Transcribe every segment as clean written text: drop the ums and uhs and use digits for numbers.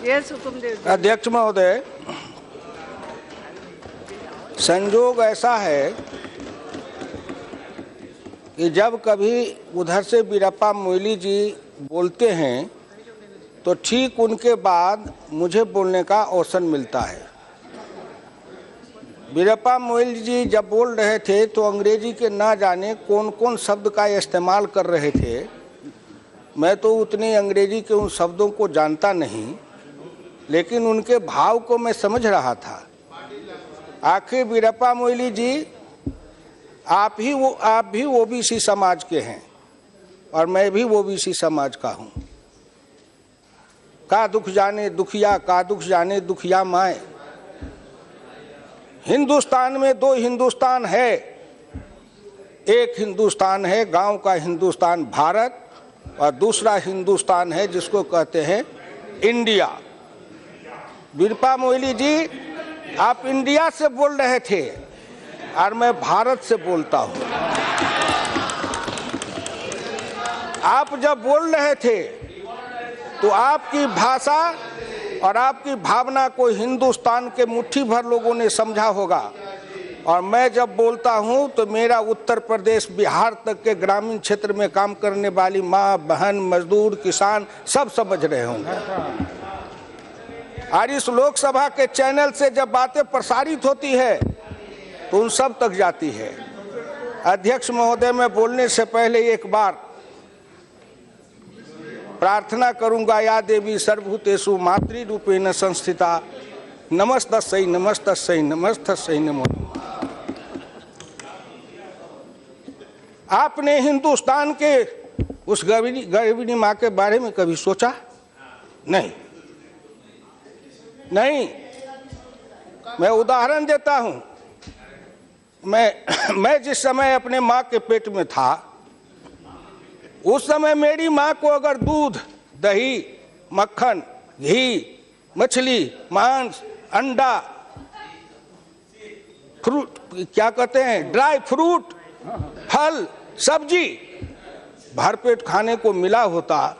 अध्यक्ष महोदय, संजोग ऐसा है कि जब कभी उधर से वीरप्पा मोइली जी बोलते हैं तो ठीक उनके बाद मुझे बोलने का अवसर मिलता है। वीरप्पा मोइली जी जब बोल रहे थे तो अंग्रेजी के ना जाने कौन कौन शब्द का इस्तेमाल कर रहे थे। मैं तो उतनी अंग्रेजी के उन शब्दों को जानता नहीं, लेकिन उनके भाव को मैं समझ रहा था। आखिर वीरप्पा मोइली जी, आप भी ओबीसी समाज के हैं और मैं भी ओबीसी समाज का हूँ। का दुख जाने दुखिया, का दुख जाने दुखिया माए। हिंदुस्तान में दो हिंदुस्तान है। एक हिंदुस्तान है गांव का हिंदुस्तान भारत, और दूसरा हिंदुस्तान है जिसको कहते हैं इंडिया। वीरप्पा मोइली जी, आप इंडिया से बोल रहे थे और मैं भारत से बोलता हूं। आप जब बोल रहे थे तो आपकी भाषा और आपकी भावना को हिंदुस्तान के मुट्ठी भर लोगों ने समझा होगा, और मैं जब बोलता हूं तो मेरा उत्तर प्रदेश बिहार तक के ग्रामीण क्षेत्र में काम करने वाली माँ बहन मजदूर किसान सब समझ रहे होंगे। और इस लोकसभा के चैनल से जब बातें प्रसारित होती है तो उन सब तक जाती है। अध्यक्ष महोदय, मैं बोलने से पहले एक बार प्रार्थना करूंगा, या देवी सर्वभूतेषु मातृरूपेण संस्थिता नमस्तस्यै नमस्तस्यै नमस्तस्यै नमो। आपने हिंदुस्तान के उस गर्भिणी माँ के बारे में कभी सोचा? नहीं। मैं उदाहरण देता हूं। मैं जिस समय अपने माँ के पेट में था, उस समय मेरी माँ को अगर दूध, दही, मक्खन, घी, मछली, मांस, अंडा, फ्रूट, क्या कहते हैं, ड्राई फ्रूट, फल, सब्जी भरपेट खाने को मिला होता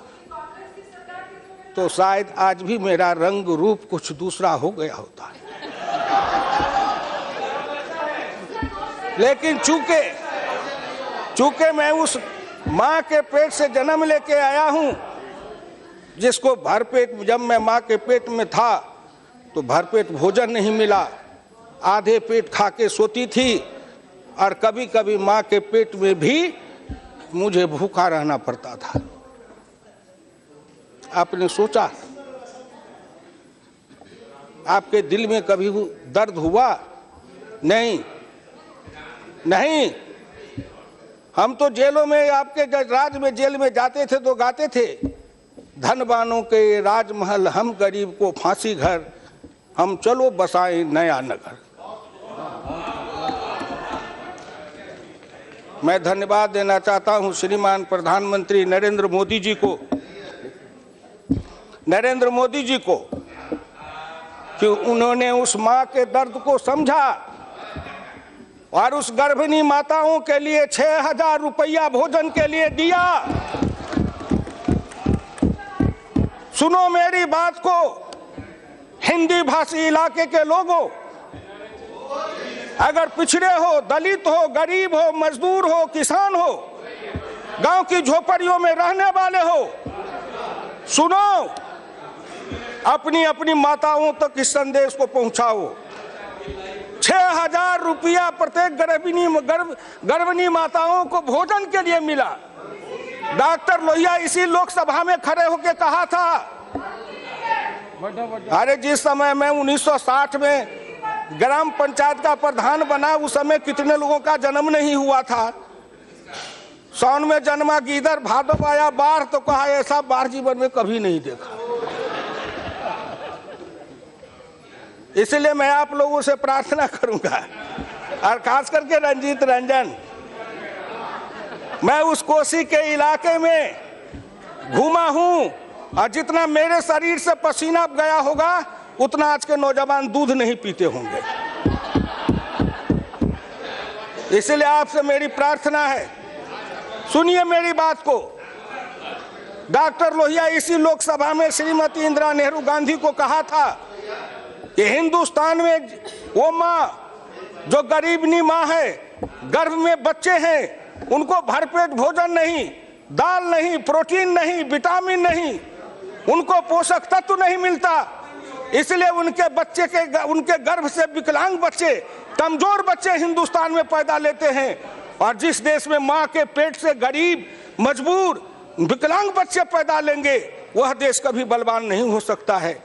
तो शायद आज भी मेरा रंग रूप कुछ दूसरा हो गया होता। लेकिन चूंकि मैं उस माँ के पेट से जन्म लेके आया हूं, जिसको भरपेट, जब मैं माँ के पेट में था तो भरपेट भोजन नहीं मिला, आधे पेट खा के सोती थी, और कभी कभी माँ के पेट में भी मुझे भूखा रहना पड़ता था। आपने सोचा, आपके दिल में कभी दर्द हुआ? नहीं। हम तो जेलों में, आपके राज में, जेल में जाते थे तो गाते थे, धनवानों के राजमहल हम गरीब को फांसी घर, हम चलो बसाएं नया नगर। मैं धन्यवाद देना चाहता हूं श्रीमान प्रधानमंत्री नरेंद्र मोदी जी को कि उन्होंने उस माँ के दर्द को समझा और उस गर्भिणी माताओं के लिए 6,000 रुपया भोजन के लिए दिया। सुनो मेरी बात को, हिंदी भाषी इलाके के लोगों, अगर पिछड़े हो, दलित हो, गरीब हो, मजदूर हो, किसान हो, गांव की झोपड़ियों में रहने वाले हो, सुनो, अपनी अपनी माताओं तक इस संदेश को पहुंचाओ। 6,000 रुपया प्रत्येक गर्भिणी माताओं को भोजन के लिए मिला। डॉक्टर लोहिया इसी लोकसभा में खड़े होकर कहा था, अरे जिस समय मैं 1960 में ग्राम पंचायत का प्रधान बना, उस समय कितने लोगों का जन्म नहीं हुआ था। सावन में जन्मा गीदड़, भादव आया बाढ़, तो कहा ऐसा बाढ़ जीवन में कभी नहीं देखा। इसलिए मैं आप लोगों से प्रार्थना करूंगा, और खास करके रंजीत रंजन, मैं उस कोसी के इलाके में घूमा हूं, और जितना मेरे शरीर से पसीना गया होगा उतना आज के नौजवान दूध नहीं पीते होंगे। इसलिए आपसे मेरी प्रार्थना है, सुनिए मेरी बात को। डॉक्टर लोहिया इसी लोकसभा में श्रीमती इंदिरा नेहरू गांधी को कहा था कि हिंदुस्तान में वो माँ जो गरीबनी माँ है, गर्भ में बच्चे हैं, उनको भरपेट भोजन नहीं, दाल नहीं, प्रोटीन नहीं, विटामिन नहीं, उनको पोषक तत्व नहीं मिलता, इसलिए उनके गर्भ से विकलांग बच्चे, कमजोर बच्चे हिंदुस्तान में पैदा लेते हैं। और जिस देश में माँ के पेट से गरीब, मजबूर, विकलांग बच्चे पैदा लेंगे, वह देश कभी बलवान नहीं हो सकता है।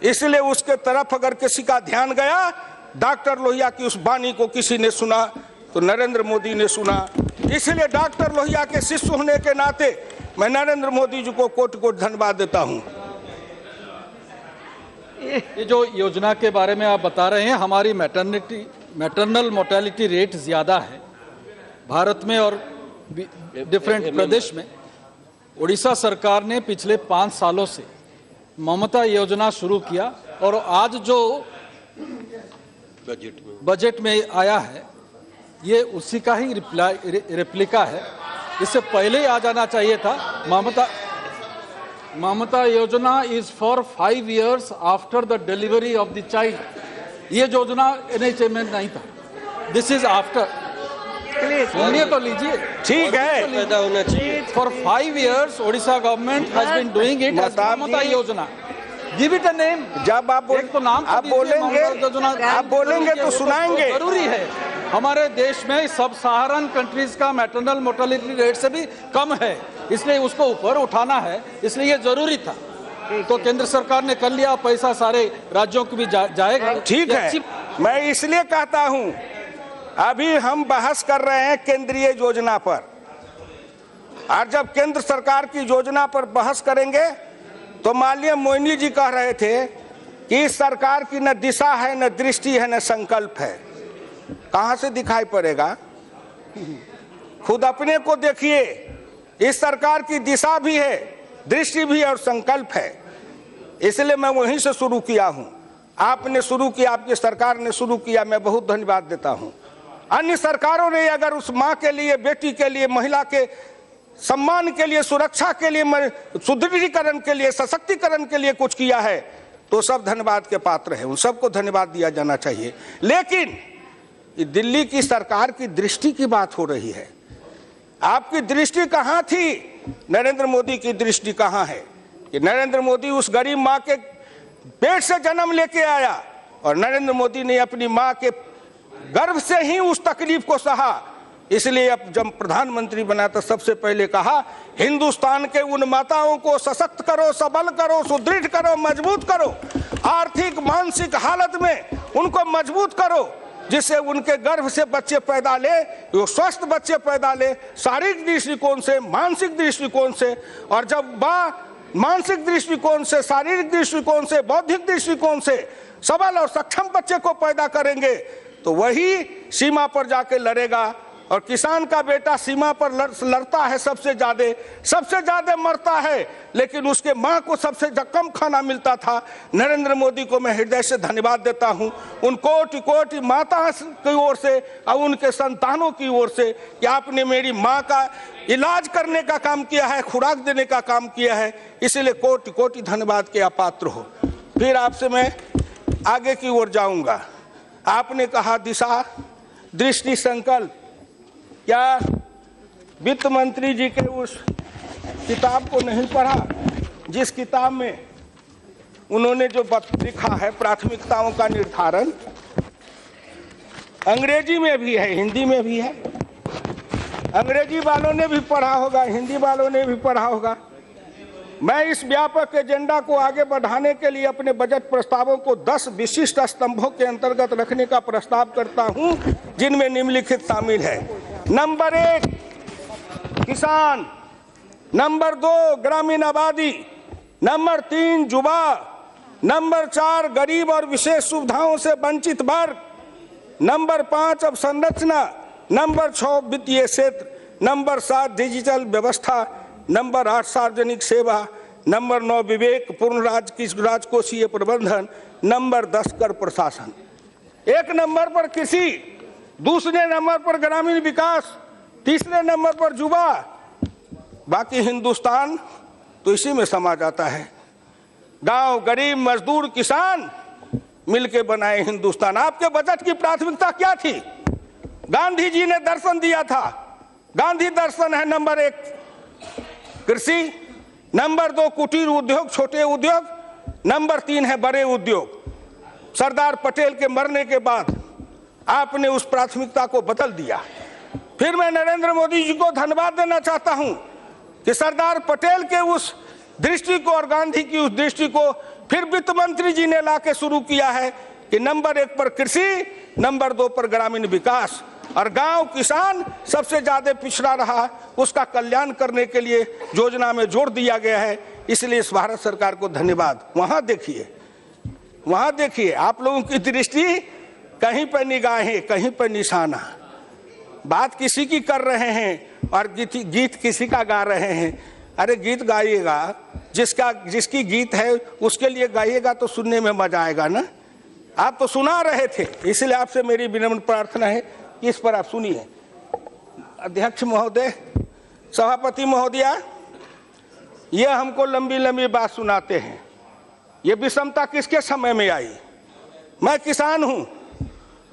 इसलिए उसके तरफ अगर किसी का ध्यान गया, डॉक्टर लोहिया की उस वाणी को किसी ने सुना तो नरेंद्र मोदी ने सुना। इसलिए डॉक्टर लोहिया के शिष्य होने के नाते मैं नरेंद्र मोदी जी को कोटि कोटि धन्यवाद देता हूं। ये जो योजना के बारे में आप बता रहे हैं, हमारी मैटरनल मोर्टेलिटी रेट ज़्यादा है भारत में और डिफरेंट प्रदेश में। उड़ीसा सरकार ने पिछले 5 सालों से ममता योजना शुरू किया और आज जो बजट में आया है ये उसी का ही रेप्लिका है। इससे पहले ही आ जाना चाहिए था। ममता योजना is for 5 years after the delivery of the child. ये योजना NHM में नहीं था, दिस इज आफ्टर। सुनिए तो लीजिए, ठीक है, पैदा होना चाहिए। For 5 years Odisha government has been doing it as Mamata योजना। Give it a name. जब आप बोलेंगे तो सुनाएंगे। जरूरी है, हमारे देश में सब सहारन कंट्रीज का मैटरनल मोर्टेलिटी रेट से भी कम है, इसलिए उसको ऊपर उठाना है, इसलिए ये जरूरी था। तो केंद्र सरकार ने कर लिया, पैसा सारे राज्यों को भी जाएगा। ठीक है, मैं इसलिए कहता हूं, अभी हम बहस कर रहे हैं केंद्रीय योजना पर, और जब केंद्र सरकार की योजना पर बहस करेंगे तो माननीय मोइनी जी कह रहे थे कि इस सरकार की न दिशा है, न दृष्टि है, न संकल्प है। कहां से दिखाई पड़ेगा? खुद अपने को देखिए, इस सरकार की दिशा भी है, दृष्टि भी है और संकल्प है। इसलिए मैं वहीं से शुरू किया हूं। आपने शुरू किया, आपकी सरकार ने शुरू किया, मैं बहुत धन्यवाद देता हूं। अन्य सरकारों ने अगर उस माँ के लिए, बेटी के लिए, महिला के सम्मान के लिए, सुरक्षा के लिए, सुदृढ़ीकरण के लिए, सशक्तिकरण के लिए कुछ किया है तो सब धन्यवाद के पात्र है, उन सबको धन्यवाद दिया जाना चाहिए। लेकिन दिल्ली की सरकार की दृष्टि की बात हो रही है। आपकी दृष्टि कहाँ थी? नरेंद्र मोदी की दृष्टि कहाँ है? कि नरेंद्र मोदी उस गरीब माँ के पेट से जन्म लेके आया और नरेंद्र मोदी ने अपनी माँ के गर्भ से ही उस तकलीफ को सहा। इसलिए अब जब प्रधानमंत्री बना तो सबसे पहले कहा, हिंदुस्तान के उन माताओं को सशक्त करो, सबल करो, सुदृढ़ करो, मजबूत करो, आर्थिक मानसिक हालत में उनको मजबूत करो, जिससे उनके गर्भ से बच्चे पैदा ले, वो स्वस्थ बच्चे पैदा ले, शारीरिक दृष्टिकोण से, मानसिक दृष्टिकोण से। और जब मानसिक दृष्टिकोण से, शारीरिक दृष्टिकोण से, बौद्धिक दृष्टिकोण से सबल और सक्षम बच्चे को पैदा करेंगे तो वही सीमा पर जाके लड़ेगा। और किसान का बेटा सीमा पर लड़ता है, सबसे ज्यादा मरता है, लेकिन उसके माँ को सबसे कम खाना मिलता था। नरेंद्र मोदी को मैं हृदय से धन्यवाद देता हूं, उन कोटि कोटि माता की ओर से और उनके संतानों की ओर से, कि आपने मेरी माँ का इलाज करने का काम किया है, खुराक देने का काम किया है। इसलिए कोटि कोटि धन्यवाद के आप पात्र हो। फिर आपसे मैं आगे की ओर जाऊंगा। आपने कहा दिशा, दृष्टि, संकल्प। क्या वित्त मंत्री जी के उस किताब को नहीं पढ़ा जिस किताब में उन्होंने जो लिखा है प्राथमिकताओं का निर्धारण? अंग्रेजी में भी है, हिंदी में भी है। अंग्रेजी वालों ने भी पढ़ा होगा, हिंदी वालों ने भी पढ़ा होगा। मैं इस व्यापक एजेंडा को आगे बढ़ाने के लिए अपने बजट प्रस्तावों को 10 विशिष्ट स्तंभों के अंतर्गत रखने का प्रस्ताव करता हूं, जिनमें निम्नलिखित शामिल है। नंबर 1 किसान, नंबर 2 ग्रामीण आबादी, नंबर 3 युवा, नंबर 4 गरीब और विशेष सुविधाओं से वंचित वर्ग, नंबर 5 अवसंरचना, नंबर 6 वित्तीय क्षेत्र, नंबर 7 डिजिटल व्यवस्था, नंबर 8 सार्वजनिक सेवा, नंबर 9 विवेकपूर्ण राजकोषीय प्रबंधन, नंबर 10 कर प्रशासन। 1 नंबर पर कृषि, दूसरे नंबर पर ग्रामीण विकास, तीसरे नंबर पर युवा। बाकी हिंदुस्तान तो इसी में समा जाता है। गांव, गरीब, मजदूर, किसान मिलके बनाए हिंदुस्तान। आपके बजट की प्राथमिकता क्या थी? गांधी जी ने दर्शन दिया था। गांधी दर्शन है नंबर 1 कृषि, नंबर 2 कुटीर उद्योग, छोटे उद्योग, नंबर 3 है बड़े उद्योग। सरदार पटेल के मरने के बाद आपने उस प्राथमिकता को बदल दिया। फिर मैं नरेंद्र मोदी जी को धन्यवाद देना चाहता हूं कि सरदार पटेल के उस दृष्टि को और गांधी की उस दृष्टि को फिर वित्त मंत्री जी ने लाके शुरू किया है कि नंबर 1 पर कृषि, नंबर 2 पर ग्रामीण विकास, और गांव, किसान सबसे ज्यादा पिछड़ा रहा, उसका कल्याण करने के लिए योजना में जोड़ दिया गया है। इसलिए इस भारत सरकार को धन्यवाद। वहां देखिए आप लोगों की दृष्टि कहीं पर निगाहें, कहीं पर निशाना। बात किसी की कर रहे हैं और गीत किसी का गा रहे हैं। अरे गीत गाइएगा, जिसकी गीत है उसके लिए गाइएगा तो सुनने में मजा आएगा ना। आप तो सुना रहे थे, इसलिए आपसे मेरी विनम्र प्रार्थना है कि इस पर आप सुनिए। अध्यक्ष महोदय, सभापति महोदया, ये हमको लंबी लंबी बात सुनाते हैं। ये विषमता किसके समय में आई? मैं किसान हूं।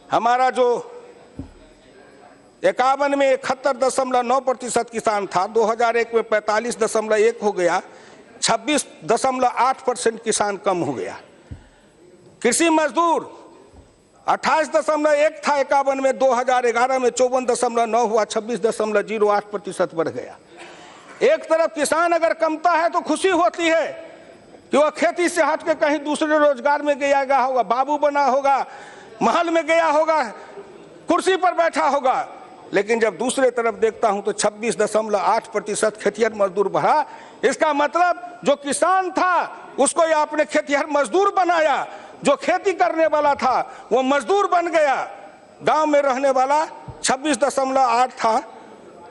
हमारा जो 51 में 71.9% किसान था, 2001 में 45.1 हो गया, 26.8% किसान कम हो गया। कृषि मजदूर 28.1 था 51 में, 2011 में 54.9 हुआ, 26.08% बढ़ गया। एक तरफ किसान अगर कमता है तो खुशी होती है कि वह खेती से हट के कहीं दूसरे रोजगार में गया होगा, बाबू बना होगा, महल में गया होगा, कुर्सी पर बैठा होगा। लेकिन जब दूसरे तरफ देखता हूं तो 26.8% खेतिहर मजदूर बढ़ा। इसका मतलब जो किसान था उसको ये आपने खेतिहर मजदूर बनाया, जो खेती करने वाला था वो मजदूर बन गया। गांव में रहने वाला 26.8 था,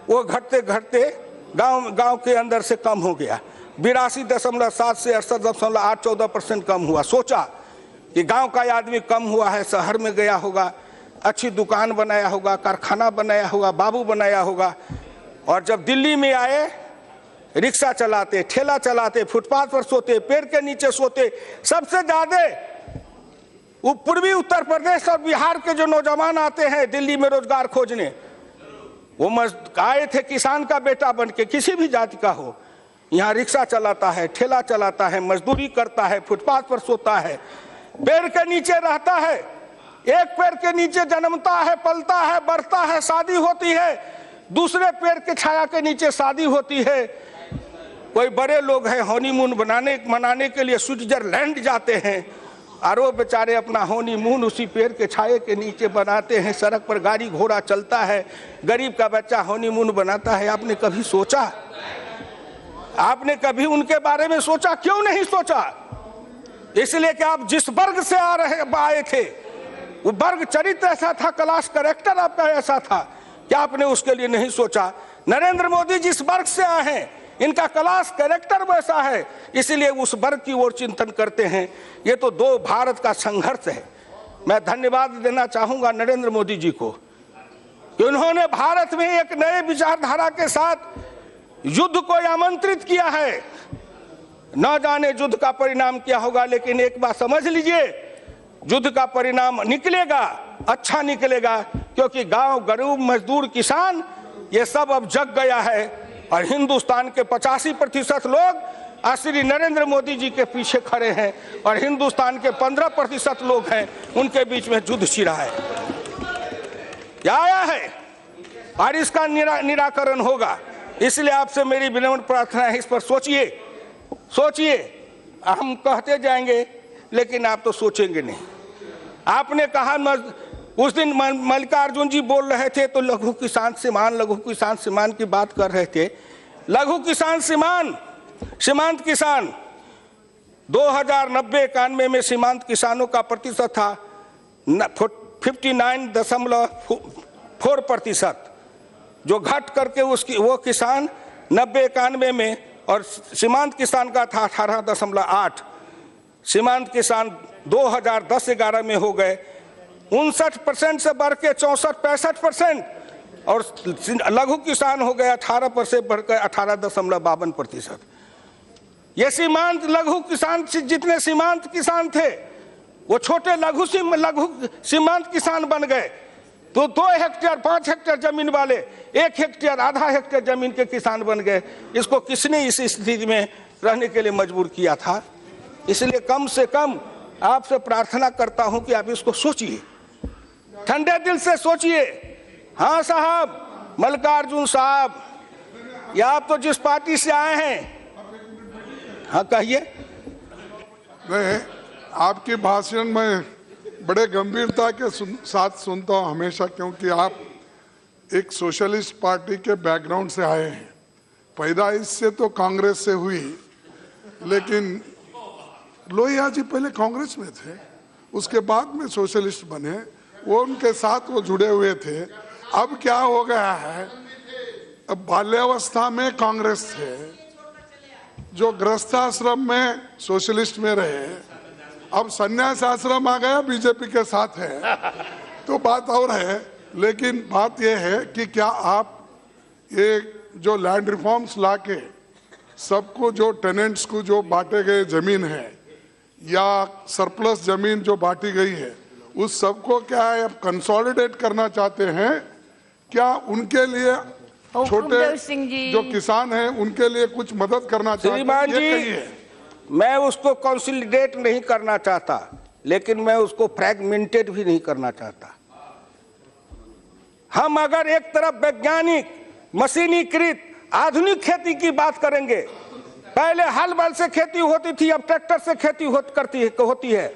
वो घटते घटते गांव के अंदर से कम हो गया। 82.7 से 68.8, 14% कम हुआ। सोचा कि गांव का आदमी कम हुआ है, शहर में गया होगा, अच्छी दुकान बनाया होगा, कारखाना बनाया होगा, बाबू बनाया होगा। और जब दिल्ली में आए, रिक्शा चलाते, ठेला चलाते, फुटपाथ पर सोते, पेड़ के नीचे सोते। सबसे ज्यादा पूर्वी उत्तर प्रदेश और बिहार के जो नौजवान आते हैं दिल्ली में रोजगार खोजने, वो आए थे किसान का बेटा बन के, किसी भी जाति का हो। यहाँ रिक्शा चलाता है, ठेला चलाता है, मजदूरी करता है, फुटपाथ पर सोता है, पेड़ के नीचे रहता है। एक पेड़ के नीचे जन्मता है, पलता है, बढ़ता है, शादी होती है, दूसरे पेड़ के छाया के नीचे शादी होती है। कोई बड़े लोग हैं हनीमून मनाने के लिए स्विट्जरलैंड जाते हैं, और वो बेचारे अपना हनीमून उसी पेड़ के छाये के नीचे बनाते हैं। सड़क पर गाड़ी घोड़ा चलता है, गरीब का बच्चा हनीमून बनाता है। आपने कभी सोचा? आपने कभी उनके बारे में सोचा? क्यों नहीं सोचा? इसलिए कि आप जिस वर्ग से आए थे वो वर्ग चरित्र ऐसा था, क्लास कैरेक्टर आपका ऐसा था कि आपने उसके लिए नहीं सोचा। नरेंद्र मोदी जिस वर्ग से आए हैं, इनका क्लास कैरेक्टर वैसा है, इसलिए उस वर्ग की ओर चिंतन करते हैं। ये तो दो भारत का संघर्ष है। मैं धन्यवाद देना चाहूंगा नरेंद्र मोदी जी को कि उन्होंने भारत में एक नए विचारधारा के साथ युद्ध को आमंत्रित किया है। न जाने युद्ध का परिणाम क्या होगा, लेकिन एक बात समझ लीजिए, युद्ध का परिणाम निकलेगा, अच्छा निकलेगा, क्योंकि गांव, गरीब, मजदूर, किसान ये सब अब जग गया है। और हिंदुस्तान के 85% लोग श्री नरेंद्र मोदी जी के पीछे खड़े हैं, और हिंदुस्तान के 15% लोग हैं, उनके बीच में युद्ध छिड़ा है, क्या आया है, और इसका निराकरण होगा। इसलिए आपसे मेरी विनम्र प्रार्थना है, इस पर सोचिए। हम कहते जाएंगे लेकिन आप तो सोचेंगे नहीं। आपने कहा उस दिन मल्लिकार्जुन जी बोल रहे थे तो लघु किसान सीमांत की बात कर रहे थे। लघु किसान सीमांत किसान 2090-91 में सीमांत किसानों का प्रतिशत था 59.4%, जो घट करके वो किसान 90-91 में, और सीमांत किसान का था 18.8। सीमांत किसान 2010-11 में हो गए 59% से बढ़ के 64-65%, और लघु किसान हो गया 18% बढ़कर 18.52%। ये सीमांत लघु किसान जितने सीमांत किसान थे वो छोटे लघु सीमांत किसान बन गए। तो 2 हेक्टेयर 5 हेक्टेयर जमीन वाले 1 हेक्टेयर आधा हेक्टेयर जमीन के किसान बन गए। इसको किसने इस स्थिति में रहने के लिए मजबूर किया था? इसलिए कम से कम आपसे प्रार्थना करता हूं कि आप इसको सोचिए, ठंडे दिल से सोचिए। हाँ साहब, मल्लिकार्जुन साहब, या आप तो जिस पार्टी से आए हैं, हाँ कहिए। मैं आपकी भाषण में बड़े गंभीरता के साथ सुनता हूँ हमेशा, क्योंकि आप एक सोशलिस्ट पार्टी के बैकग्राउंड से आए हैं। पैदाइश से तो कांग्रेस से हुई, लेकिन लोहिया जी पहले कांग्रेस में थे, उसके बाद में सोशलिस्ट बने, वो उनके साथ वो जुड़े हुए थे। अब क्या हो गया है, अब बाल्यावस्था में कांग्रेस थे, जो गृहस्थाश्रम में सोशलिस्ट में रहे, अब संन्यास आश्रम आ गया बीजेपी के साथ है, तो बात और है। लेकिन बात यह है कि क्या आप ये जो लैंड रिफॉर्म्स लाके सबको, जो टेनेंट्स को जो बांटे गए जमीन है या सरप्लस जमीन जो बांटी गई है, उस सबको क्या है अब कंसोलिडेट करना चाहते हैं? क्या उनके लिए छोटे जो किसान हैं उनके लिए कुछ मदद करना चाहते हैं? श्रीमान जी, मैं उसको कंसोलिडेट नहीं करना चाहता, लेकिन मैं उसको फ्रैगमेंटेड भी नहीं करना चाहता। हम अगर एक तरफ वैज्ञानिक मशीनीकृत आधुनिक खेती की बात करेंगे, पहले हल बैल से खेती होती थी, अब ट्रैक्टर से खेती होती है।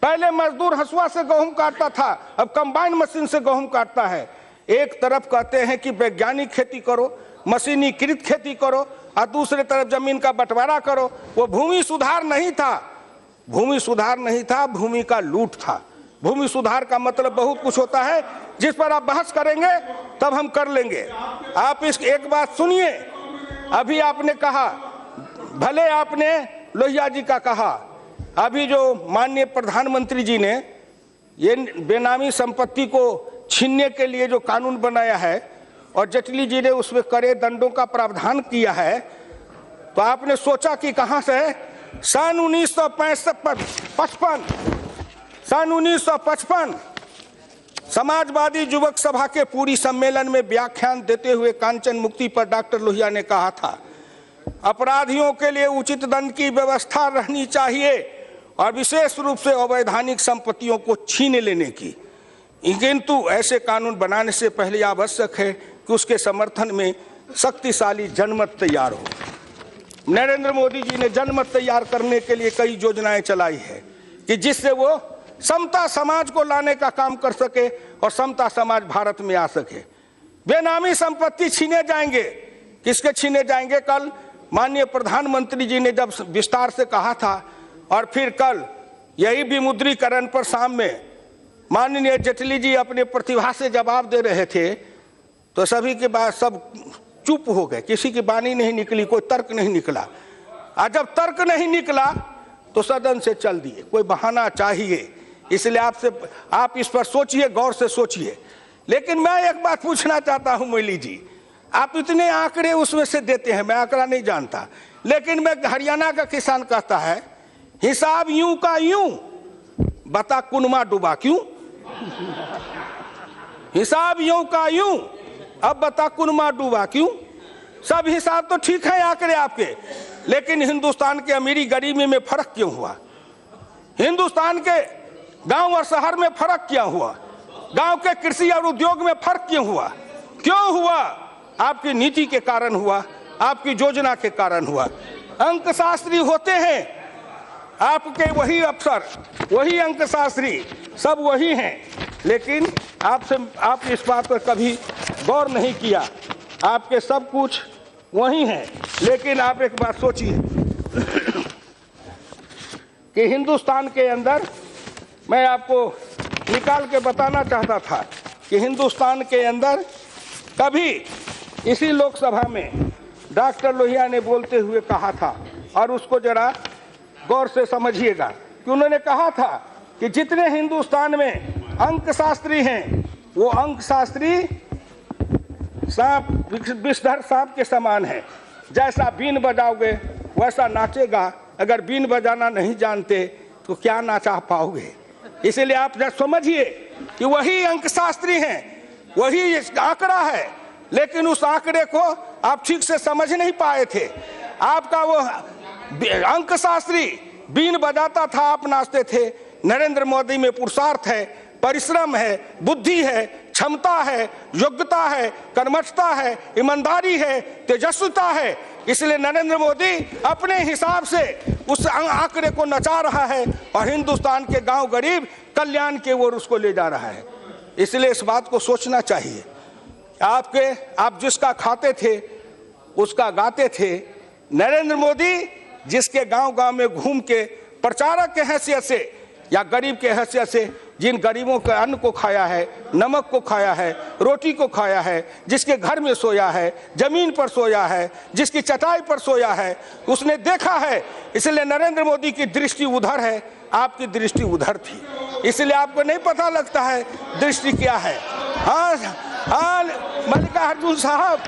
पहले मजदूर हंसुआ से गेहूं काटता था, अब कंबाइन मशीन से गेहूं काटता है। एक तरफ कहते हैं कि वैज्ञानिक खेती करो, मशीनीकृत खेती करो, और दूसरे तरफ जमीन का बंटवारा करो। वो भूमि सुधार नहीं था, भूमि सुधार नहीं था, भूमि का लूट था। भूमि सुधार का मतलब बहुत कुछ होता है, जिस पर आप बहस करेंगे तब हम कर लेंगे। आप इस एक बात सुनिए, अभी आपने कहा, भले आपने लोहिया जी का कहा, अभी जो माननीय प्रधानमंत्री जी ने ये बेनामी संपत्ति को छीनने के लिए जो कानून बनाया है और जेटली जी ने उसमें कड़े दंडों का प्रावधान किया है, तो आपने सोचा कि कहां से? सन 1955 समाजवादी युवक सभा के पूरी सम्मेलन में व्याख्यान देते हुए कांचन मुक्ति पर डॉक्टर लोहिया ने कहा था, अपराधियों के लिए उचित दंड की व्यवस्था रहनी चाहिए और विशेष रूप से अवैधानिक संपत्तियों को छीन लेने की। किंतु ऐसे कानून बनाने से पहले आवश्यक है कि उसके समर्थन में शक्तिशाली जनमत तैयार हो। नरेंद्र मोदी जी ने जनमत तैयार करने के लिए कई योजनाएं चलाई है कि जिससे वो समता समाज को लाने का काम कर सके और समता समाज भारत में आ सके। बेनामी संपत्ति छीने जाएंगे, किसके छीने जाएंगे? कल माननीय प्रधानमंत्री जी ने जब विस्तार से कहा था, और फिर कल यही विमुद्रीकरण पर शाम में माननीय जेटली जी अपने प्रतिभा से जवाब दे रहे थे, तो सभी के बाद सब चुप हो गए, किसी की वाणी नहीं निकली, कोई तर्क नहीं निकला। और जब तर्क नहीं निकला तो सदन से चल दिए। कोई बहाना चाहिए, इसलिए आप इस पर सोचिए, गौर से सोचिए। लेकिन मैं एक बात पूछना चाहता हूं मोदी जी, आप इतने आंकड़े उसमें से देते हैं, मैं आंकड़ा नहीं जानता, लेकिन मैं हरियाणा का किसान कहता है हिसाब यूं का यूं, बता कुनमा डूबा क्यों? हिसाब यूं का यूं, अब बता कुनमा डूबा क्यों? सब हिसाब तो ठीक है आंकड़े आपके, लेकिन हिंदुस्तान के अमीरी गरीबी में फर्क क्यों हुआ? हिंदुस्तान के गांव और शहर में फर्क क्यों हुआ? गांव के कृषि और उद्योग में फर्क क्यों हुआ? क्यों हुआ? आपकी नीति के कारण हुआ, आपकी योजना के कारण हुआ। अंकशास्त्री होते हैं आपके, वही अफसर, वही अंकशास्त्री, सब वही हैं, लेकिन आप इस बात पर कभी गौर नहीं किया। आपके सब कुछ वही हैं, लेकिन आप एक बात सोचिए कि हिंदुस्तान के अंदर, मैं आपको निकाल के बताना चाहता था कि हिंदुस्तान के अंदर कभी इसी लोकसभा में डॉक्टर लोहिया ने बोलते हुए कहा था, और उसको जरा गौर से समझिएगा कि उन्होंने कहा था कि जितने हिंदुस्तान में अंकशास्त्री हैं, वो अंकशास्त्री सांप, विषधर सांप के समान है। जैसा बीन बजाओगे वैसा नाचेगा। अगर बीन बजाना नहीं जानते तो क्या नाचा पाओगे। इसलिए आप जब समझिए कि वही अंकशास्त्री हैं, वही आंकड़ा है, लेकिन उस आंकड़े को आप ठीक से समझ नहीं पाए थे। आपका वो अंकशास्त्री बीन बजाता था, आप नाचते थे। नरेंद्र मोदी में पुरुषार्थ है, परिश्रम है, बुद्धि है, क्षमता है, योग्यता है, कर्मठता है, ईमानदारी है, तेजस्विता है। इसलिए नरेंद्र मोदी अपने हिसाब से उस आंकड़े को नचा रहा है और हिंदुस्तान के गांव गरीब कल्याण की ओर उसको ले जा रहा है। इसलिए इस बात को सोचना चाहिए। आप जिसका खाते थे उसका गाते थे। नरेंद्र मोदी जिसके गांव गांव में घूम के प्रचारक के हैसियत से या गरीब के हैसियत से जिन गरीबों के अन्न को खाया है, नमक को खाया है, रोटी को खाया है, जिसके घर में सोया है, जमीन पर सोया है, जिसकी चटाई पर सोया है, उसने देखा है। इसलिए नरेंद्र मोदी की दृष्टि उधर है, आपकी दृष्टि उधर थी। इसलिए आपको नहीं पता लगता है दृष्टि क्या है। हाँ मल्लिकार्जुन साहब,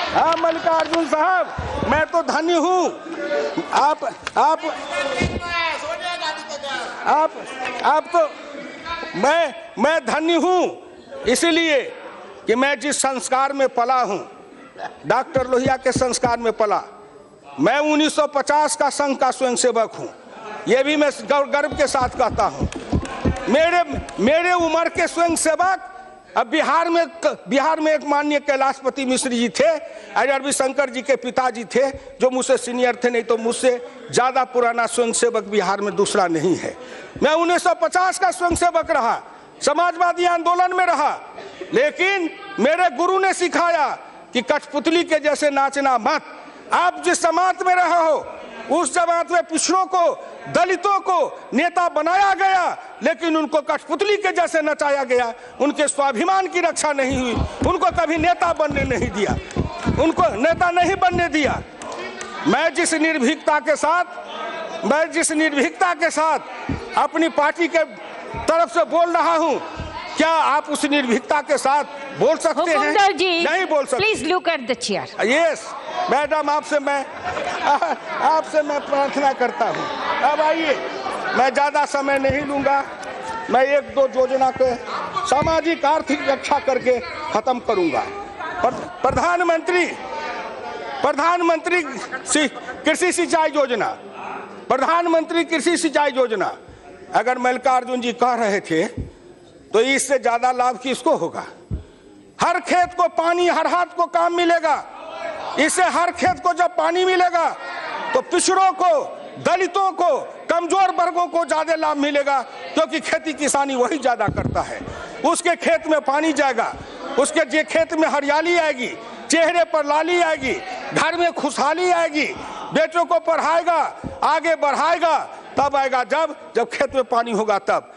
हाँ मल्लिकार्जुन साहब, मैं तो धन्य हूँ। आप तो मैं धन्य हूँ इसलिए कि मैं जिस संस्कार में पला हूँ, डॉक्टर लोहिया के संस्कार में पला। मैं 1950 का संघ का स्वयंसेवक हूँ, ये भी मैं गर्व के साथ कहता हूँ। मेरे उम्र के स्वयंसेवक अब बिहार में एक माननीय कैलाशपति मिश्र जी थे, अजय शंकर जी के पिताजी थे, जो मुझसे सीनियर थे, नहीं तो मुझसे ज़्यादा पुराना स्वयंसेवक बिहार में दूसरा नहीं है। मैं 1950 का स्वयंसेवक रहा, समाजवादी आंदोलन में रहा, लेकिन मेरे गुरु ने सिखाया कि कठपुतली के जैसे नाचना मत। आप जिस जमात में रहे हो उस जमात में पिछड़ों को, दलितों को नेता बनाया गया, लेकिन उनको कठपुतली के जैसे नचाया गया। उनके स्वाभिमान की रक्षा नहीं हुई, उनको कभी नेता बनने नहीं दिया, उनको नेता नहीं बनने दिया। मैं जिस निर्भीकता के साथ अपनी पार्टी के तरफ से बोल रहा हूं, क्या आप उस निर्भीकता के साथ बोल सकते हैं? नहीं बोल सकते। Please look at the chair. Yes madam, आपसे मैं प्रार्थना करता हूं। अब आइए, मैं ज्यादा समय नहीं लूंगा। मैं एक दो योजना के सामाजिक आर्थिक रक्षा करके खत्म करूंगा। प्रधानमंत्री कृषि सिंचाई योजना, प्रधानमंत्री कृषि सिंचाई योजना, अगर मल्लिकार्जुन जी कह रहे थे तो इससे ज्यादा लाभ किसको होगा? हर खेत को पानी, हर हाथ को काम मिलेगा। इससे हर खेत को जब पानी मिलेगा तो पिछड़ों को, दलितों को, कमजोर वर्गों को ज्यादा लाभ मिलेगा, क्योंकि खेती किसानी वही ज्यादा करता है। उसके खेत में पानी जाएगा, उसके खेत में हरियाली आएगी, चेहरे पर लाली आएगी, घर में खुशहाली आएगी, बेटों को पढ़ाएगा, आगे बढ़ाएगा। तब आएगा जब खेत में पानी होगा तब।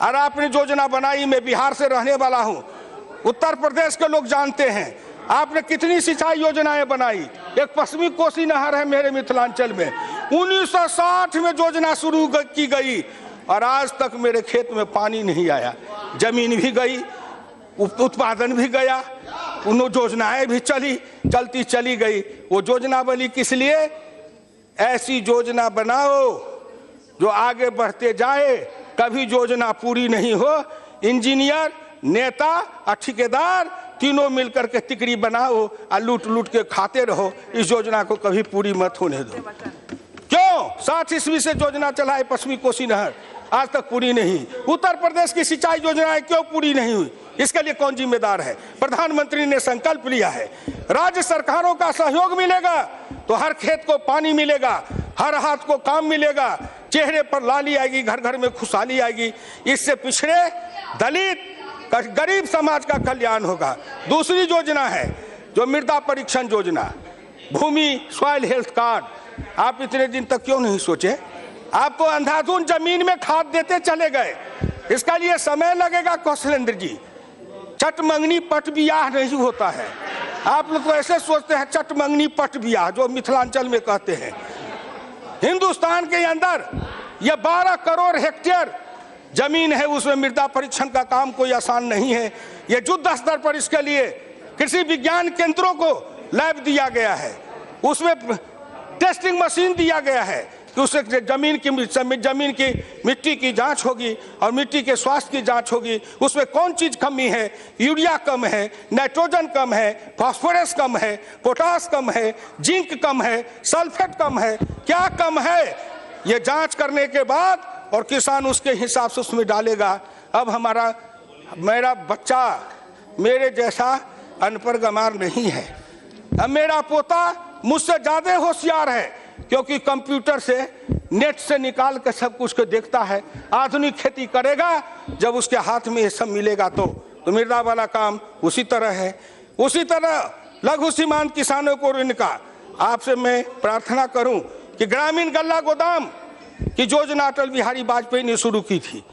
और आपने योजना बनाई, मैं बिहार से रहने वाला हूं, उत्तर प्रदेश के लोग जानते हैं आपने कितनी सिंचाई योजनाएं बनाई। एक पश्चिमी कोसी नहर है मेरे मिथिलांचल में, 1960 में योजना शुरू की गई और आज तक मेरे खेत में पानी नहीं आया। जमीन भी गई, उत्पादन भी गया, उन योजनाएं भी चलती चली गई। वो योजना बनी किस लिए? ऐसी योजना बनाओ जो आगे बढ़ते जाए, कभी योजना पूरी नहीं हो। इंजीनियर, नेता और ठेकेदार तीनों मिलकर के तिकड़ी बनाओ और लूट के खाते रहो। इस योजना को कभी पूरी मत होने दो। क्यों 60 ईस्वी से योजना चलाए पश्चिमी कोसी नहर, आज तक पूरी नहीं। उत्तर प्रदेश की सिंचाई योजनाएं क्यों पूरी नहीं हुई? इसके लिए कौन जिम्मेदार है? प्रधानमंत्री ने संकल्प लिया है, राज्य सरकारों का सहयोग मिलेगा तो हर खेत को पानी मिलेगा, हर हाथ को काम मिलेगा, चेहरे पर लाली आएगी, घर घर में खुशहाली आएगी। इससे पिछड़े, दलित, गरीब समाज का कल्याण होगा। दूसरी योजना है जो मृदा परीक्षण योजना, भूमि सॉइल हेल्थ कार्ड। आप इतने दिन तक क्यों नहीं सोचे? आप तो अंधाधुंध जमीन में खाद देते चले गए। इसका लिए समय लगेगा कौशलेंद्र जी। चट मंगनी पट बियाह नहीं होता है। आप लोग तो ऐसे सोचते हैं चट मंगनी पट बियाह, जो मिथिलांचल में कहते हैं। हिंदुस्तान के अंदर ये 12 करोड़ हेक्टेयर जमीन है, उसमें मृदा परीक्षण का काम कोई आसान नहीं है। ये युद्ध स्तर पर इसके लिए कृषि विज्ञान केंद्रों को लैब दिया गया है। उसमें टेस्टिंग मशीन दिया गया है कि उससे जमीन की मिट्टी की जांच होगी और मिट्टी के स्वास्थ्य की जांच होगी, उसमें कौन चीज कमी है, यूरिया कम है, नाइट्रोजन कम है, फास्फोरस कम है, पोटास कम है, जिंक कम है, सल्फेट कम है, क्या कम है, ये जांच करने के बाद और किसान उसके हिसाब से उसमें डालेगा। अब मेरा बच्चा मेरे जैसा अनपढ़ गंवार नहीं है, अब मेरा पोता मुझसे ज्यादा होशियार है, क्योंकि कंप्यूटर से नेट से निकाल के सब कुछ को देखता है। आधुनिक खेती करेगा जब उसके हाथ में ये सब मिलेगा तो मृदा वाला काम उसी तरह है। उसी तरह लघु सीमांत किसानों को ऋण का आपसे मैं प्रार्थना करूं कि ग्रामीण गल्ला गोदाम की योजना अटल बिहारी वाजपेयी ने शुरू की थी।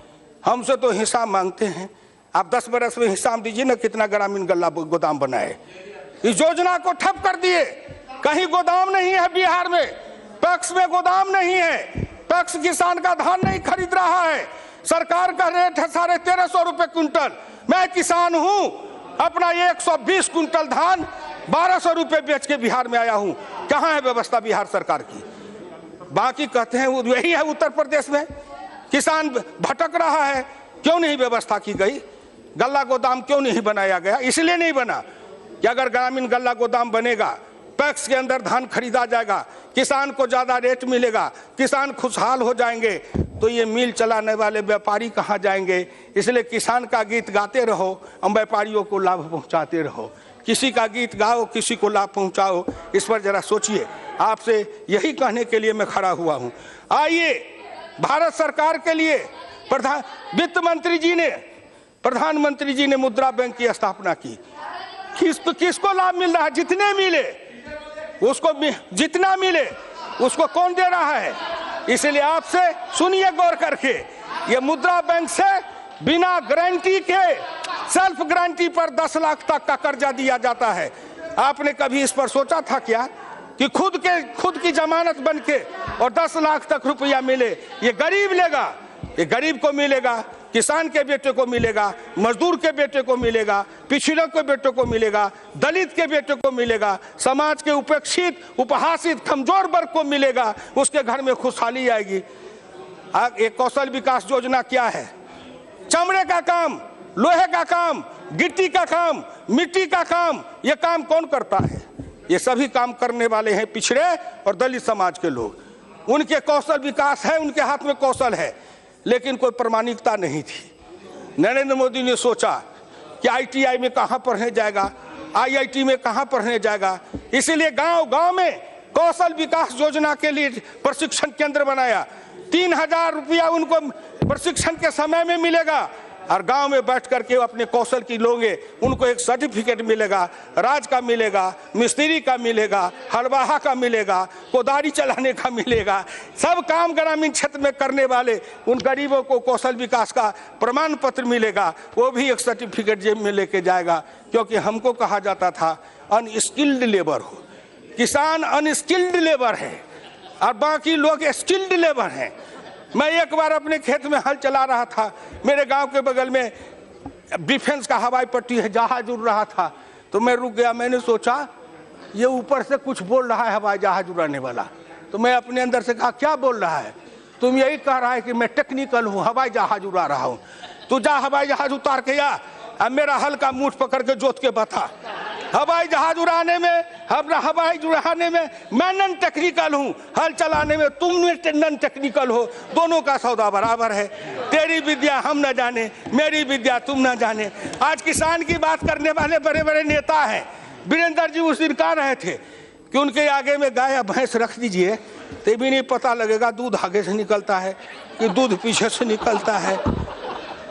हमसे तो हिसाब मांगते हैं, आप 10 बरस में हिसाब दीजिए ना कितना ग्रामीण गल्ला गोदाम बनाए। इस योजना को ठप कर दिए, कहीं गोदाम नहीं है बिहार में, पैक्स में गोदाम नहीं है, पैक्स किसान का धान नहीं खरीद रहा है, सरकार का रेट है 1350 रुपए क्विंटल। मैं किसान हूं, अपना 120 क्विंटल धान 1200 रुपए बेच के बिहार में आया हूं। कहां है व्यवस्था बिहार सरकार की? बाकी कहते हैं वही है उत्तर प्रदेश में, किसान भटक रहा है। क्यों नहीं व्यवस्था की गई? गल्ला गोदाम क्यों नहीं बनाया गया? इसलिए नहीं बना कि अगर ग्रामीण गल्ला गोदाम बनेगा, पैक्स के अंदर धान खरीदा जाएगा, किसान को ज्यादा रेट मिलेगा, किसान खुशहाल हो जाएंगे, तो ये मिल चलाने वाले व्यापारी कहाँ जाएंगे? इसलिए किसान का गीत गाते रहो और व्यापारियों को लाभ पहुंचाते रहो। किसी का गीत गाओ, किसी को लाभ पहुंचाओ, इस पर जरा सोचिए। आपसे यही कहने के लिए मैं खड़ा हुआ हूं। आइए, भारत सरकार के लिए प्रधानमंत्री जी ने मुद्रा बैंक की स्थापना की। किसको लाभ मिल रहा है? जितने मिले उसको, जितना मिले उसको कौन दे रहा है? इसलिए आपसे सुनिए गौर करके, ये मुद्रा बैंक से बिना गारंटी के सेल्फ गारंटी पर 10 लाख तक का कर्जा दिया जाता है। आपने कभी इस पर सोचा था क्या कि खुद की जमानत बन के और 10 लाख तक रुपया मिले? ये गरीब लेगा, ये गरीब को मिलेगा, किसान के बेटे को मिलेगा, मजदूर के बेटे को मिलेगा, पिछड़ों के बेटे को मिलेगा, दलित के बेटे को मिलेगा, समाज के उपेक्षित, उपहासित, कमजोर वर्ग को मिलेगा। उसके घर में खुशहाली आएगी। एक कौशल विकास योजना क्या है? चमड़े का काम, लोहे का काम, गिट्टी का काम, मिट्टी का काम, ये काम कौन करता है? ये सभी काम करने वाले हैं पिछड़े और दलित समाज के लोग। उनके कौशल विकास है, उनके हाथ में कौशल है, लेकिन कोई प्रामाणिकता नहीं थी। नरेंद्र मोदी ने सोचा कि ITI में कहाँ पढ़ने जाएगा, IIT में कहाँ पढ़ने जाएगा, इसीलिए गांव-गांव में कौशल विकास योजना के लिए प्रशिक्षण केंद्र बनाया। 3000 रुपया उनको प्रशिक्षण के समय में मिलेगा और गांव में बैठ करके अपने कौशल की लोगे, उनको एक सर्टिफिकेट मिलेगा, राज का मिलेगा, मिस्त्री का मिलेगा, हलवाहा का मिलेगा, कोदारी चलाने का मिलेगा। सब काम ग्रामीण क्षेत्र में करने वाले उन गरीबों को कौशल विकास का प्रमाण पत्र मिलेगा, वो भी एक सर्टिफिकेट जेब में लेके जाएगा। क्योंकि हमको कहा जाता था अनस्किल्ड लेबर हो, किसान अनस्किल्ड लेबर है और बाकी लोग स्किल्ड लेबर हैं। मैं एक बार अपने खेत में हल चला रहा था, मेरे गांव के बगल में डिफेंस का हवाई पट्टी है, जहाज उड़ रहा था, तो मैं रुक गया। मैंने सोचा ये ऊपर से कुछ बोल रहा है हवाई जहाज उड़ाने वाला, तो मैं अपने अंदर से कहा क्या बोल रहा है? तुम यही कह रहा है कि मैं टेक्निकल हूँ, हवाई जहाज उड़ा रहा हूँ। तू जा हवाई जहाज उतार के आ, अब मेरा हल का मूठ पकड़ के जोत के बता। हवाई जहाज उड़ाने में, हवाई उड़ाने में मैं नॉन टेक्निकल हूँ, हल चलाने में तुम नॉन टेक्निकल हो, दोनों का सौदा बराबर है। तेरी विद्या हम न जाने, मेरी विद्या तुम न जाने। आज किसान की बात करने वाले बड़े बड़े नेता हैं। वीरेंद्र जी उस दिन कह रहे थे कि उनके आगे में गाय या भैंस रख दीजिए तो भी नहीं पता लगेगा दूध आगे से निकलता है कि दूध पीछे से निकलता है।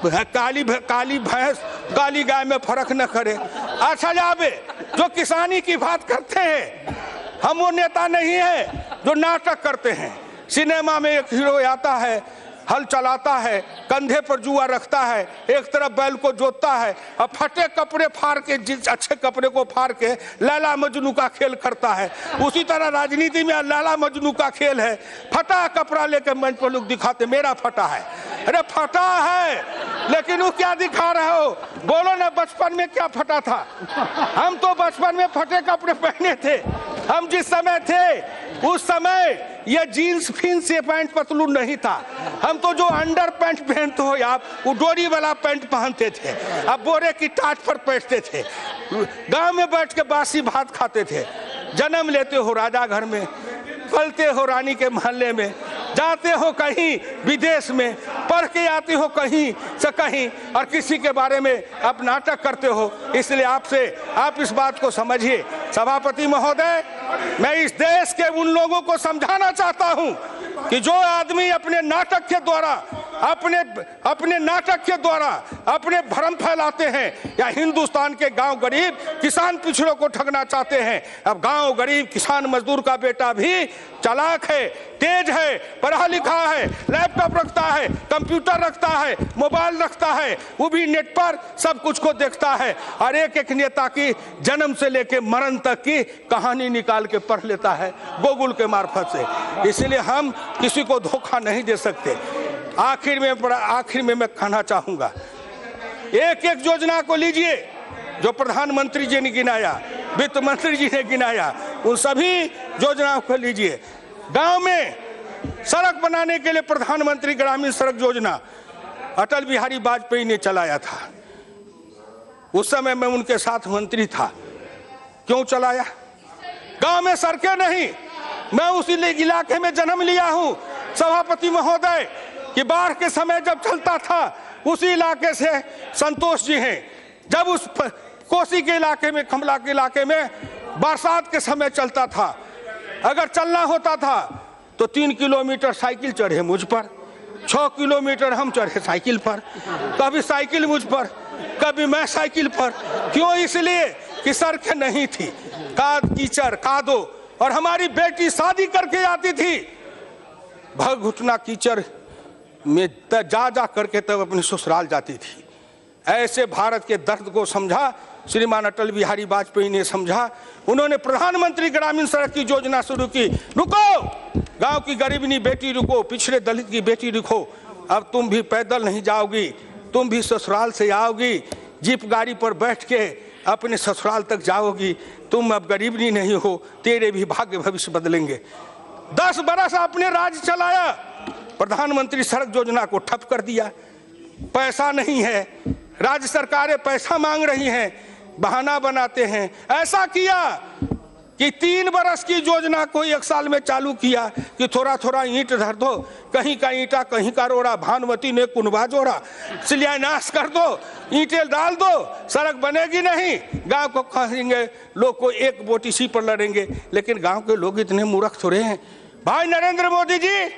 काली भैंस काली गाय में फर्क न करे। अच्छा जावे जो किसानी की बात करते हैं, हम वो नेता नहीं है जो नाटक करते हैं। सिनेमा में एक हीरो आता है, हल चलाता है, कंधे पर जुआ रखता है, एक तरफ बैल को जोतता है और फटे कपड़े फाड़ के, जिस अच्छे कपड़े को फाड़ के लैला मजनू का खेल करता है। उसी तरह राजनीति में लैला मजनू का खेल है। फटा कपड़ा लेकर मंच पर लोग दिखाते मेरा फटा है। अरे फटा है, लेकिन वो क्या दिखा रहे हो? बोलो ना, बचपन में क्या फटा था? हम तो बचपन में फटे कपड़े पहने थे, हम जिस समय थे उस समय ये जीन्स फिन्स ये पैंट पतलून नहीं था। हम तो जो अंडर पैंट पहनते हो आप, वो डोरी वाला पैंट पहनते थे, अब बोरे की टाट पर बैठते थे, गांव में बैठ के बासी भात खाते थे। जन्म लेते हो राजा घर में, पलते हो रानी के महल्ले में, जाते हो कहीं विदेश में, पढ़ के आते हो कहीं से कहीं, और किसी के बारे में आप नाटक करते हो। इसलिए आप इस बात को समझिए। सभापति महोदय, मैं इस देश के उन लोगों को समझाना चाहता हूं कि जो आदमी अपने नाटक के द्वारा अपने भ्रम फैलाते हैं या हिंदुस्तान के गांव गरीब किसान पिछड़ों को ठगना चाहते हैं। अब गांव गरीब किसान मजदूर का बेटा भी चालाक है, तेज है, पढ़ा लिखा है, लैपटॉप रखता है, कंप्यूटर रखता है, मोबाइल रखता है, वो भी नेट पर सब कुछ को देखता है और एक एक नेता की जन्म से लेकर मरण तक की कहानी निकाल के पढ़ लेता है गूगल के मार्फत से। इसलिए हम किसी को धोखा नहीं दे सकते। आखिर में मैं कहना चाहूंगा, एक एक योजना को लीजिए जो प्रधानमंत्री जी ने गिनाया, वित्त मंत्री जी ने गिनाया, उन सभी योजनाओं को लीजिए। गांव में सड़क बनाने के लिए प्रधानमंत्री ग्रामीण सड़क योजना अटल बिहारी वाजपेयी ने चलाया था। उस समय मैं उनके साथ मंत्री था। क्यों चलाया? गांव में सड़कें नहीं। मैं उसी इलाके में जन्म लिया हूं सभापति महोदय कि बाढ़ के समय जब चलता था उसी इलाके से संतोष जी हैं। जब उस कोसी के इलाके में, कमला के इलाके में बरसात के समय चलता था, अगर चलना होता था तो 3 किलोमीटर साइकिल चढ़े मुझ पर, 6 किलोमीटर हम चढ़े साइकिल पर, कभी साइकिल मुझ पर, कभी मैं साइकिल पर। क्यों? इसलिए कि सड़कें नहीं थी, कीचड़ कादो, और हमारी बेटी शादी करके आती थी भग घुटना कीचड़ में जा करके तब अपने ससुराल जाती थी। ऐसे भारत के दर्द को समझा श्रीमान अटल बिहारी वाजपेयी ने, समझा। उन्होंने प्रधानमंत्री ग्रामीण सड़क की योजना शुरू की। रुको, गांव की गरीबनी बेटी रुको, पिछड़े दलित की बेटी रुको, अब तुम भी पैदल नहीं जाओगी, तुम भी ससुराल से आओगी, जीप गाड़ी पर बैठ के अपने ससुराल तक जाओगी। तुम अब गरीबनी नहीं हो, तेरे भी भाग्य भविष्य बदलेंगे। 10 बरस आपने राज चलाया, प्रधानमंत्री सड़क योजना को ठप कर दिया। पैसा नहीं है, राज्य सरकारें पैसा मांग रही हैं, बहाना बनाते हैं। ऐसा किया कि 3 बरस की योजना को 1 साल में चालू किया कि थोड़ा थोड़ा ईंट धर दो, कहीं का ईंटा कहीं का रोड़ा, भानुमती ने कुनबा जोड़ा, शिलान्यास कर दो, ईंटें डाल दो, सड़क बनेगी नहीं। गांव को कहेंगे, लोग को एक वोट इसी पर लड़ेंगे। लेकिन गांव के लोग इतने मूर्ख थोड़े हैं। भाई नरेंद्र मोदी जी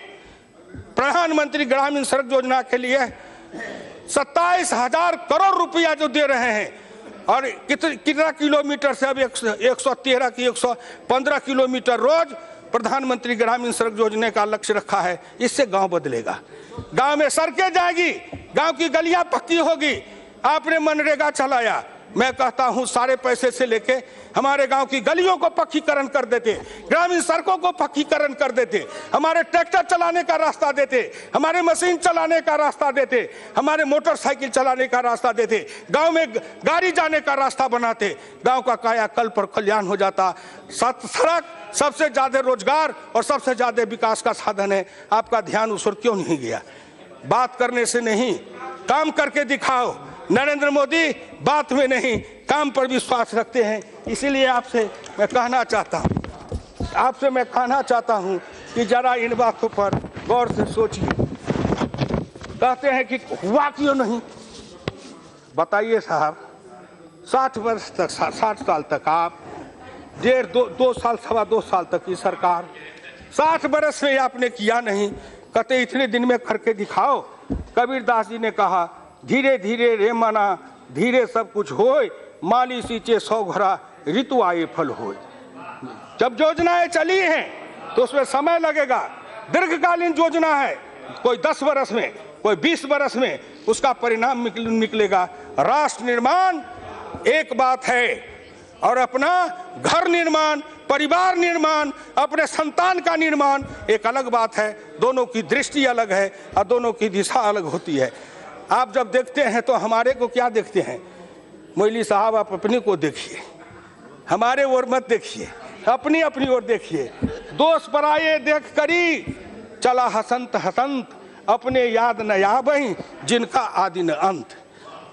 प्रधानमंत्री ग्रामीण सड़क योजना के लिए 27,000 करोड़ रुपया जो दे रहे हैं, और कितना किलोमीटर से अब 113 की 115 किलोमीटर रोज प्रधानमंत्री ग्रामीण सड़क योजना का लक्ष्य रखा है। इससे गांव बदलेगा, गांव में सड़कें जाएगी, गांव की गलियां पक्की होगी। आपने मनरेगा चलाया, मैं कहता हूं सारे पैसे से लेके हमारे गांव की गलियों को पक्कीकरण कर देते, ग्रामीण सड़कों को पक्कीकरण कर देते, हमारे ट्रैक्टर चलाने का रास्ता देते, हमारे मशीन चलाने का रास्ता देते, हमारे मोटरसाइकिल चलाने का रास्ता देते, गांव में गाड़ी जाने का रास्ता बनाते, गांव का कायाकल्प पर कल्याण हो जाता। सड़क सबसे ज्यादा रोजगार और सबसे ज्यादा विकास का साधन है। आपका ध्यान उस ओर क्यों नहीं गया? बात करने से नहीं, काम करके दिखाओ। नरेंद्र मोदी बात में नहीं, काम पर विश्वास रखते हैं। इसीलिए आपसे मैं कहना चाहता हूं कि जरा इन बातों पर गौर से सोचिए। कहते हैं कि हुआ क्यों नहीं? बताइए साहब, 60 वर्ष तक, 60 साल तक आप, 2 साल, 2.25 साल तक की सरकार, 60 बरस में आपने किया नहीं। कहते इतने दिन में करके दिखाओ। कबीरदास जी ने कहा, धीरे धीरे रे मना, धीरे सब कुछ होए, माली सींचे 100 घड़ा, ऋतु आए फल होए। जब योजनाएं चली हैं तो उसमें समय लगेगा, दीर्घकालीन योजना है, कोई 10 बरस में, कोई 20 बरस में उसका परिणाम निकलेगा। राष्ट्र निर्माण एक बात है और अपना घर निर्माण, परिवार निर्माण, अपने संतान का निर्माण एक अलग बात है। दोनों की दृष्टि अलग है और दोनों की दिशा अलग होती है। आप जब देखते हैं तो हमारे को क्या देखते हैं? मोइली साहब, आप अपने को देखिए, हमारे ओर मत देखिए। अपनी अपनी ओर देखिए। दोष पराये देख करी चला हसंत हसंत, अपने याद न आबहि जिनका आदि न अंत।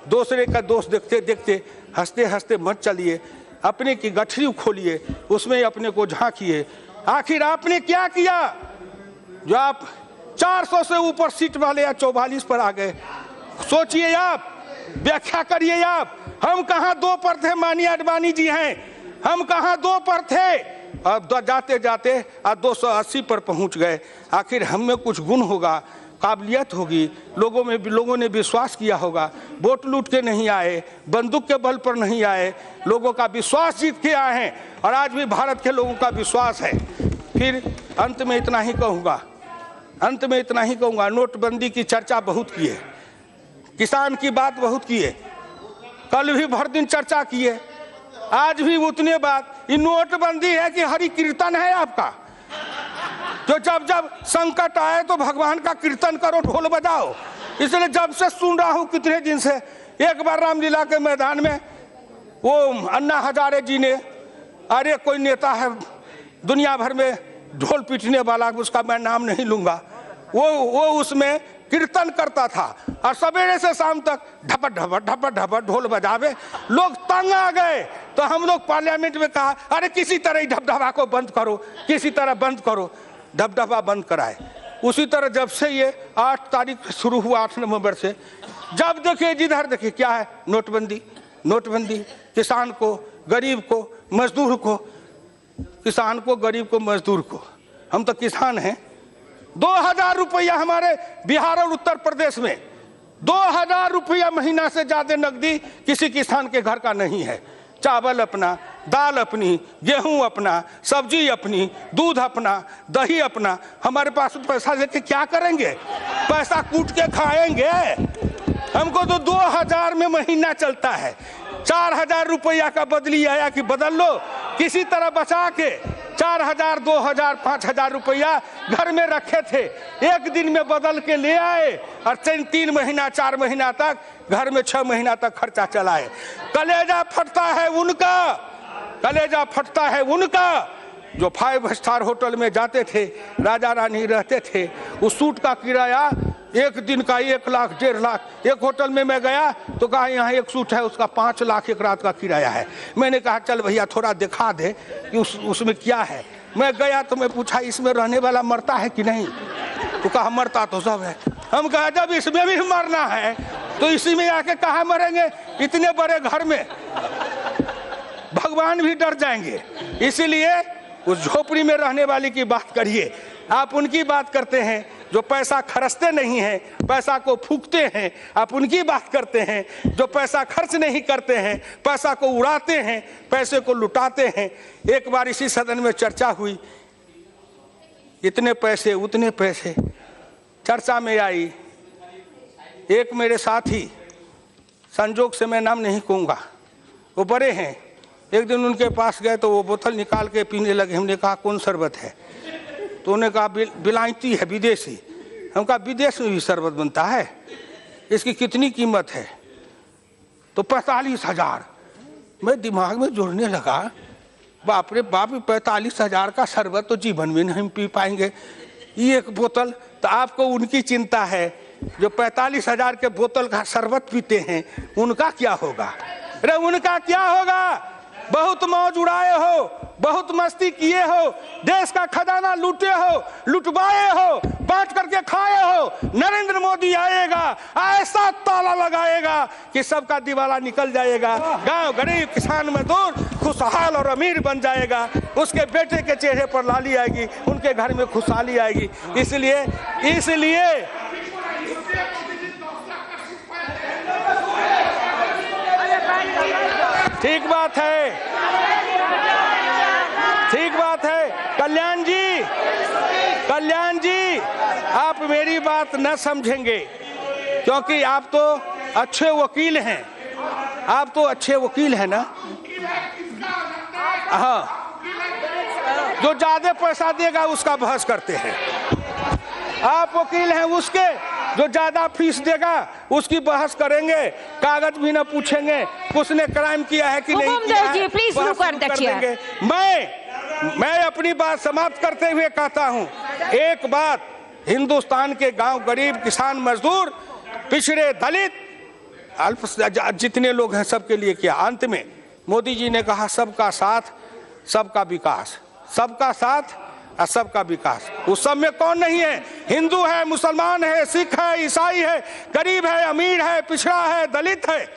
दूसरे का दोष देखते देखते हंसते हंसते मत चलिए, अपने की गठरी खोलिए, उसमें अपने को झांकिए। आखिर आपने क्या किया जो आप 400 से ऊपर सीट वाले या 44 पर आ गए? सोचिए आप, व्याख्या करिए आप। हम कहाँ 2 पर थे? माननीय आडवाणी जी हैं, हम कहाँ 2 पर थे? अब जाते जाते 280 पर पहुंच गए। आखिर हम में कुछ गुण होगा, काबिलियत होगी, लोगों ने विश्वास किया होगा। वोट लूट के नहीं आए, बंदूक के बल पर नहीं आए, लोगों का विश्वास जीत के आए हैं और आज भी भारत के लोगों का विश्वास है। फिर अंत में इतना ही कहूँगा, नोटबंदी की चर्चा बहुत की है, किसान की बात बहुत की है, कल भी भर दिन चर्चा की है, आज भी उतने बात। ये नोटबंदी है कि हरि कीर्तन है आपका? जो जब जब संकट आए तो भगवान का कीर्तन करो, ढोल बजाओ। इसलिए जब से सुन रहा हूँ कितने दिन से, एक बार रामलीला के मैदान में वो अन्ना हजारे जी ने, अरे कोई नेता है दुनिया भर में ढोल पीटने वाला, उसका मैं नाम नहीं लूंगा, वो उसमें कीर्तन करता था और सवेरे से शाम तक ढपट ढपट ढपट ढपट ढोल बजावे, लोग तंग आ गए। तो हम लोग पार्लियामेंट में कहा, अरे किसी तरह ढपढपा को बंद करो, किसी तरह बंद करो। ढपढपा बंद कराए। उसी तरह जब से ये 8 तारीख शुरू हुआ, 8 नवंबर से, जब देखिए जिधर देखिए क्या है, नोटबंदी। किसान को, गरीब को, मजदूर को, किसान को, गरीब को, मजदूर को। हम तो किसान हैं। 2000 रुपया हमारे बिहार और उत्तर प्रदेश में 2000 रुपया महीना से ज्यादा नकदी किसी किसान के घर का नहीं है। चावल अपना, दाल अपनी, गेहूं अपना, सब्जी अपनी, दूध अपना, दही अपना। हमारे पास पैसा लेके क्या करेंगे? पैसा कूट के खाएंगे? हमको तो 2000 में महीना चलता है। 4000 रुपया का बदली आया कि बदल लो, किसी तरह बचा के 4000, 2000, 5000 रुपया घर में रखे थे, एक दिन में बदल के ले आए और 3 महीना 4 महीना तक घर में 6 महीना तक खर्चा चलाए। कलेजा फटता है उनका जो 5 स्टार होटल में जाते थे, राजा रानी रहते थे। उस सूट का किराया एक दिन का 1 लाख 1.5 लाख। एक होटल में मैं गया तो कहा यहाँ एक सूट है, उसका 5 लाख एक रात का किराया है। मैंने कहा चल भैया थोड़ा दिखा दे कि उसमें क्या है। मैं गया तो मैं पूछा इसमें रहने वाला मरता है कि नहीं? तो कहा मरता तो सब है। हम कहा जब इसमें भी मरना है तो इसी में आके कहाँ मरेंगे? इतने बड़े घर में भगवान भी डर जाएंगे। इसीलिए उस झोपड़ी में रहने वाले की बात करिए। आप उनकी बात करते हैं जो पैसा खर्चते नहीं हैं, पैसा को फूकते हैं। आप उनकी बात करते हैं जो पैसा खर्च नहीं करते हैं, पैसा को उड़ाते हैं, पैसे को लुटाते हैं। एक बार इसी सदन में चर्चा हुई, इतने पैसे उतने पैसे चर्चा में आई। एक मेरे साथी, संजोग से मैं नाम नहीं कहूँगा, वो बड़े हैं, एक दिन उनके पास गए तो वो बोतल निकाल के पीने लगे। हमने कहा कौन शरबत है? तो उन्होंने कहा बिलायती है, विदेशी। हम कहा विदेश में भी शरबत बनता है, इसकी कितनी कीमत है? तो 45,000। मैं दिमाग में जोड़ने लगा, बाप रे बाप, 45,000 का शरबत तो जीवन में नहीं पी पाएंगे। ये एक बोतल, तो आपको उनकी चिंता है जो 45,000 के बोतल का शरबत पीते हैं, उनका क्या होगा? अरे उनका क्या होगा? बहुत मौज उड़ाए हो, बहुत मस्ती किए हो, देश का खजाना लूटे हो, लुटवाए हो, बांट करके खाए हो। नरेंद्र मोदी आएगा, ऐसा ताला लगाएगा कि सबका दिवाला निकल जाएगा। गांव गरीब किसान मजदूर खुशहाल और अमीर बन जाएगा। उसके बेटे के चेहरे पर लाली आएगी, उनके घर में खुशहाली आएगी। इसलिए ठीक बात है। कल्याण जी आप मेरी बात न समझेंगे क्योंकि आप तो अच्छे वकील हैं, ना? हाँ, जो ज्यादा पैसा देगा उसका बहस करते हैं। आप वकील हैं उसके, जो ज्यादा फीस देगा उसकी बहस करेंगे, कागज भी न पूछेंगे उसने क्राइम किया है कि नहीं किया है, बहस कर देंगे। मैं अपनी बात समाप्त करते हुए कहता हूं, एक बात हिंदुस्तान के गांव गरीब, किसान, मजदूर, पिछड़े, दलित, अल्प जितने लोग हैं सबके लिए किया। अंत में मोदी जी ने कहा सबका साथ सबका विकास, सबका साथ और सबका विकास। उस सब में कौन नहीं है? हिंदू है, मुसलमान है, सिख है, ईसाई है, गरीब है, अमीर है, पिछड़ा है, दलित है।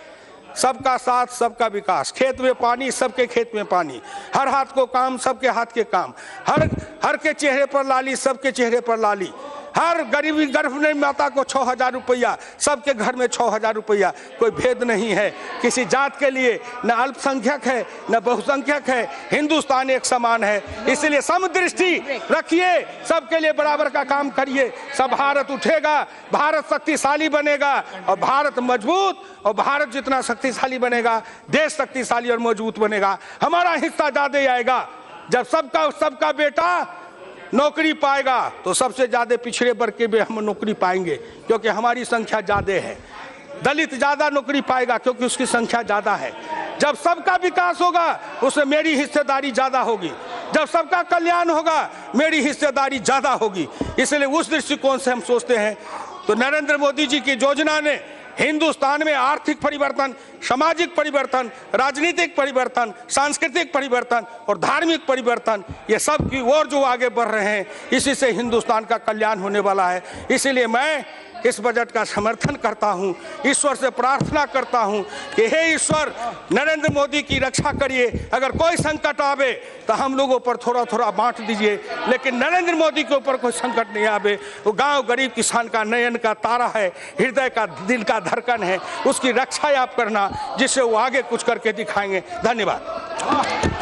सबका साथ सबका विकास। खेत में पानी, सबके खेत में पानी। हर हाथ को काम, सबके हाथ के काम। हर के चेहरे पर लाली, सबके चेहरे पर लाली। हर गरीबी गर्भवती माता को 6,000 रुपया, सबके घर में 6,000 रुपया। कोई भेद नहीं है किसी जात के लिए, न अल्पसंख्यक है न बहुसंख्यक है। हिंदुस्तान एक समान है, इसलिए समदृष्टि रखिए, सबके लिए बराबर का काम करिए। सब भारत उठेगा, भारत शक्तिशाली बनेगा और भारत मजबूत, और भारत जितना शक्तिशाली बनेगा देश शक्तिशाली और मजबूत बनेगा। हमारा हिस्सा ज्यादा आएगा। जब सबका बेटा नौकरी पाएगा तो सबसे ज्यादा पिछड़े वर्ग के भी हम नौकरी पाएंगे, क्योंकि हमारी संख्या ज्यादा है। दलित ज्यादा नौकरी पाएगा क्योंकि उसकी संख्या ज्यादा है। जब सबका विकास होगा उसमें मेरी हिस्सेदारी ज्यादा होगी। जब सबका कल्याण होगा मेरी हिस्सेदारी ज्यादा होगी। इसलिए उस दृष्टिकोण से हम सोचते हैं। तो नरेंद्र मोदी जी की योजना ने हिंदुस्तान में आर्थिक परिवर्तन, सामाजिक परिवर्तन, राजनीतिक परिवर्तन, सांस्कृतिक परिवर्तन और धार्मिक परिवर्तन, ये सब की ओर जो आगे बढ़ रहे हैं, इसी से हिंदुस्तान का कल्याण होने वाला है। इसीलिए मैं इस बजट का समर्थन करता हूं, ईश्वर से प्रार्थना करता हूं कि हे ईश्वर, नरेंद्र मोदी की रक्षा करिए। अगर कोई संकट आवे तो हम लोगों पर थोड़ा थोड़ा बांट दीजिए, लेकिन नरेंद्र मोदी के ऊपर कोई संकट नहीं आवे। वो गांव गरीब किसान का नयन का तारा है, हृदय का, दिल का धड़कन है। उसकी रक्षा आप करना, जिससे वो आगे कुछ करके दिखाएंगे। धन्यवाद।